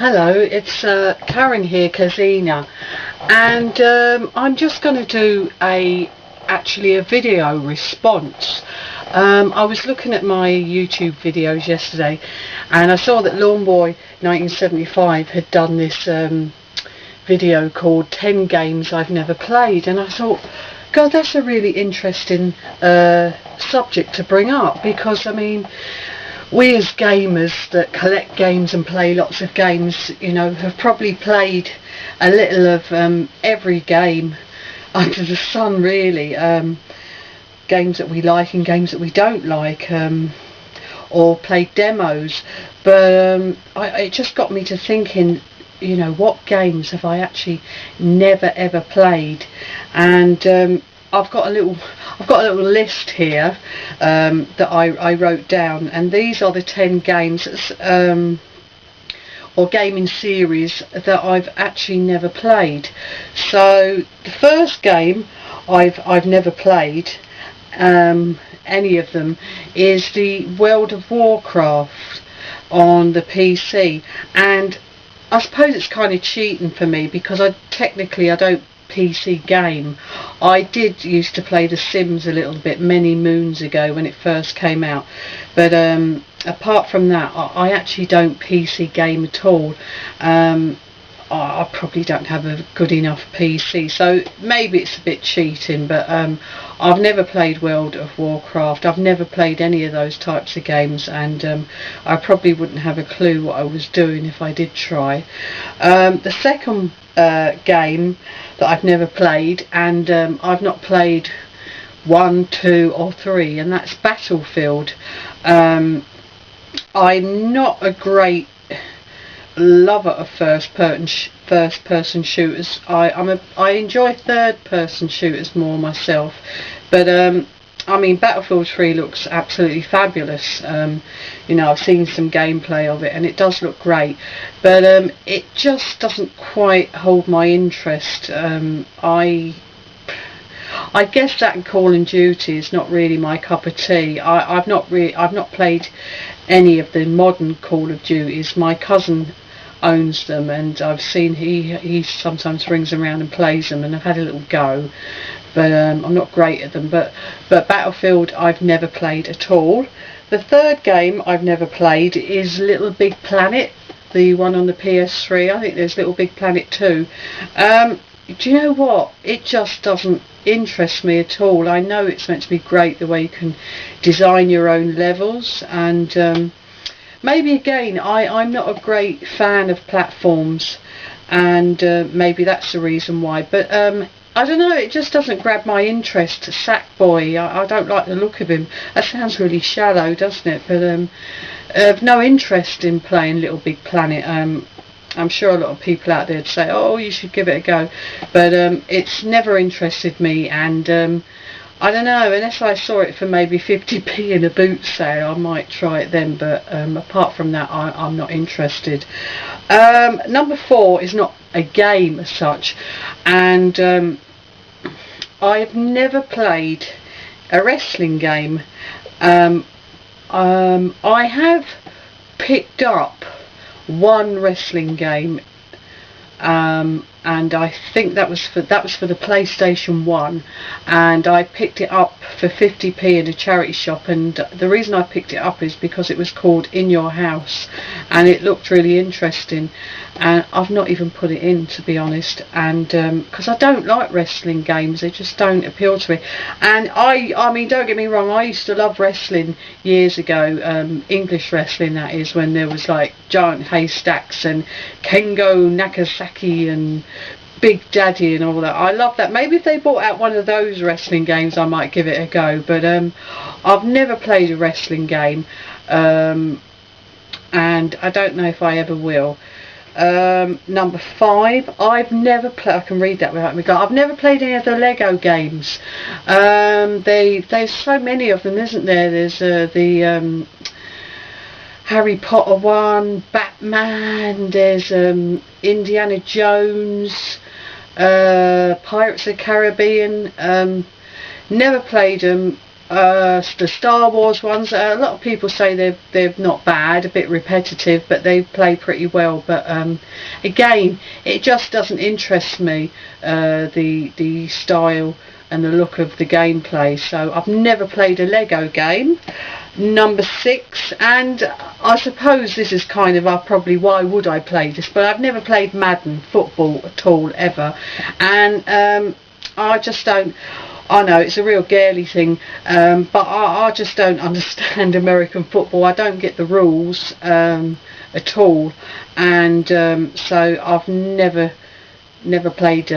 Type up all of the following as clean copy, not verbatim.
Hello, it's Karen here, Kazina, and I'm just going to do actually a video response. I was looking at my YouTube videos yesterday and I saw that Lawnboy1975 had done this video called 10 Games I've Never Played, and I thought, God, that's a really interesting subject to bring up, because I mean, we as gamers that collect games and play lots of games, you know, have probably played a little of every game under the sun, really. Games that we like and games that we don't like, or played demos. But it just got me to thinking, you know, what games have I actually never ever played? And I've got a little list here that I wrote down, and these are the 10 games or gaming series that I've actually never played. So the first game I've never played, any of them, is the World of Warcraft on the PC, and I suppose it's kind of cheating for me because I don't PC game. I did used to play The Sims a little bit many moons ago when it first came out, but apart from that, I actually don't PC game at all. I probably don't have a good enough PC, so maybe it's a bit cheating, but I've never played World of Warcraft. I've never played any of those types of games, and I probably wouldn't have a clue what I was doing if I did try. The second game that I've never played, and I've not played 1, 2 or 3, and that's Battlefield. I'm not a great lover of first person shooters. I enjoy third person shooters more myself, but I mean, Battlefield 3 looks absolutely fabulous. You know, I've seen some gameplay of it and it does look great, but it just doesn't quite hold my interest. I guess that and Call of Duty is not really my cup of tea. I've not played any of the modern Call of Duties. My cousin owns them, and I've seen he sometimes rings around and plays them, and I've had a little go, but I'm not great at them. But Battlefield I've never played at all. The third game I've never played is Little Big Planet, the one on the PS3. I think there's Little Big Planet 2. Do you know what? It just doesn't interest me at all. I know it's meant to be great the way you can design your own levels, and maybe again, I'm not a great fan of platforms, and maybe that's the reason why. But I don't know, it just doesn't grab my interest. Sackboy, I don't like the look of him. That sounds really shallow, doesn't it? But I've no interest in playing Little Big Planet. I'm sure a lot of people out there would say, oh, you should give it a go, but it's never interested me, and I don't know, unless I saw it for maybe 50p in a boot sale, I might try it then, but apart from that, I'm not interested. Number 4 is not a game as such, and I've never played a wrestling game. I have picked up one wrestling game, and I think that was for the PlayStation 1, and I picked it up for 50p in a charity shop, and the reason I picked it up is because it was called In Your House, and it looked really interesting, and I've not even put it in, to be honest, and because I don't like wrestling games, they just don't appeal to me. And I mean, don't get me wrong, I used to love wrestling years ago, English wrestling that is, when there was like Giant Haystacks and Kengo Nakasaki and Big Daddy and all that. I love that. Maybe if they brought out one of those wrestling games, I might give it a go, but I've never played a wrestling game, and I don't know if I ever will. Number 5, I've never played, I can read that without me. I've never played any of the Lego games. There's so many of them, isn't there? There's the Harry Potter one, Batman, there's Indiana Jones, Pirates of the Caribbean. Never played them. the Star Wars ones. A lot of people say they're not bad, a bit repetitive, but they play pretty well. But again, it just doesn't interest me, the style and the look of the gameplay. So I've never played a Lego game. Number 6, and I suppose this is kind of probably why would I play this, but I've never played Madden football at all, ever. And I just don't, I know it's a real girly thing, but I just don't understand American football. I don't get the rules at all, and so I've never played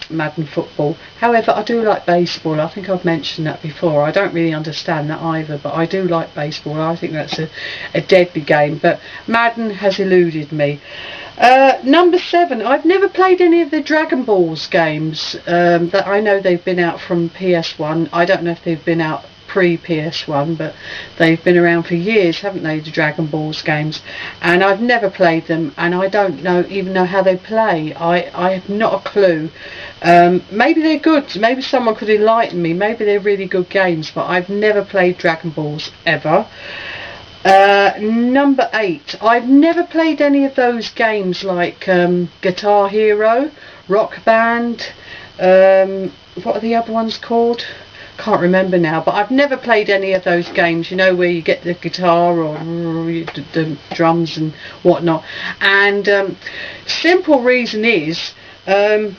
Madden football. However, I do like baseball. I think I've mentioned that before. I don't really understand that either, but I do like baseball. I think that's a deadly game, but Madden has eluded me. Number 7, I've never played any of the Dragon Balls games. That I know they've been out from PS1. I don't know if they've been out pre-PS1, but they've been around for years, haven't they, the Dragon Balls games, and I've never played them, and I don't even know how they play. I have not a clue. Maybe they're good, maybe someone could enlighten me, maybe they're really good games, but I've never played Dragon Balls ever. Number 8, I've never played any of those games like Guitar Hero, Rock Band, what are the other ones called? Can't remember now, but I've never played any of those games, you know, where you get the guitar or the drums and whatnot. And simple reason is, and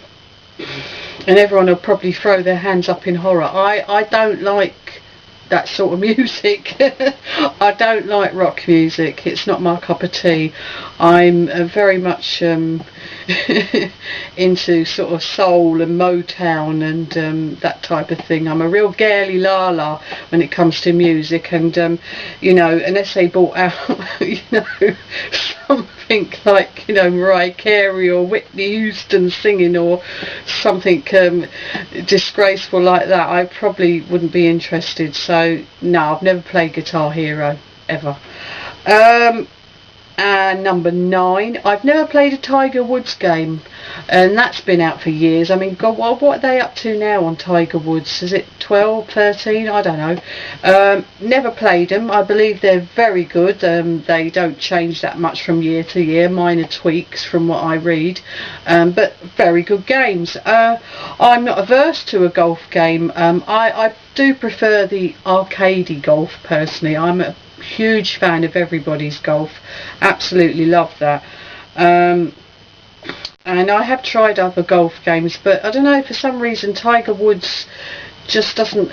everyone will probably throw their hands up in horror, I don't like that sort of music. I don't like rock music. It's not my cup of tea. I'm very much into sort of soul and Motown and that type of thing. I'm a real girly la when it comes to music, and you know, unless they brought out you know, something like, you know, Mariah Carey or Whitney Houston singing or something disgraceful like that, I probably wouldn't be interested. So no, I've never played Guitar Hero ever. And number 9, I've never played a Tiger Woods game, and that's been out for years. I mean, God, what are they up to now on Tiger Woods? Is it 12, 13? I don't know. Never played them. I believe they're very good. They don't change that much from year to year, minor tweaks from what I read, but very good games. I'm not averse to a golf game. I do prefer the arcadey golf personally. I'm a huge fan of Everybody's Golf, absolutely love that, and I have tried other golf games, but I don't know, for some reason Tiger Woods just doesn't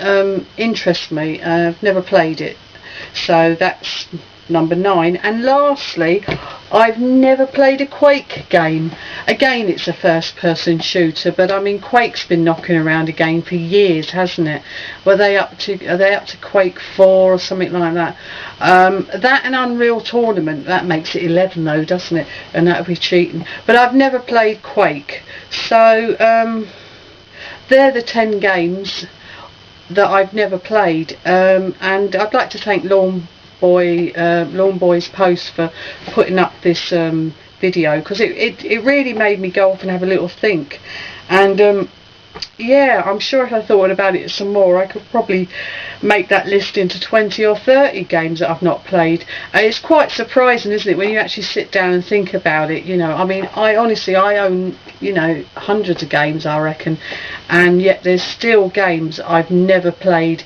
interest me. I've never played it, so that's number 9. And lastly, I've never played a Quake game. Again, it's a first person shooter, but I mean, Quake's been knocking around again for years, hasn't it? Are they up to Quake 4 or something like that? That and Unreal Tournament, that makes it 11 though, doesn't it? And that would be cheating. But I've never played Quake, so they're the 10 games that I've never played, and I'd like to thank Lawnboyspost for putting up this video, because it really made me go off and have a little think. And yeah, I'm sure if I thought about it some more, I could probably make that list into 20 or 30 games that I've not played. And it's quite surprising, isn't it, when you actually sit down and think about it. You know, I mean, I honestly own, you know, hundreds of games, I reckon, and yet there's still games I've never played,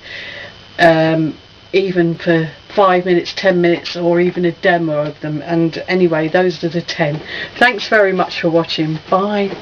even for 5 minutes, 10 minutes, or even a demo of them. And anyway, those are the 10. Thanks very much for watching. Bye.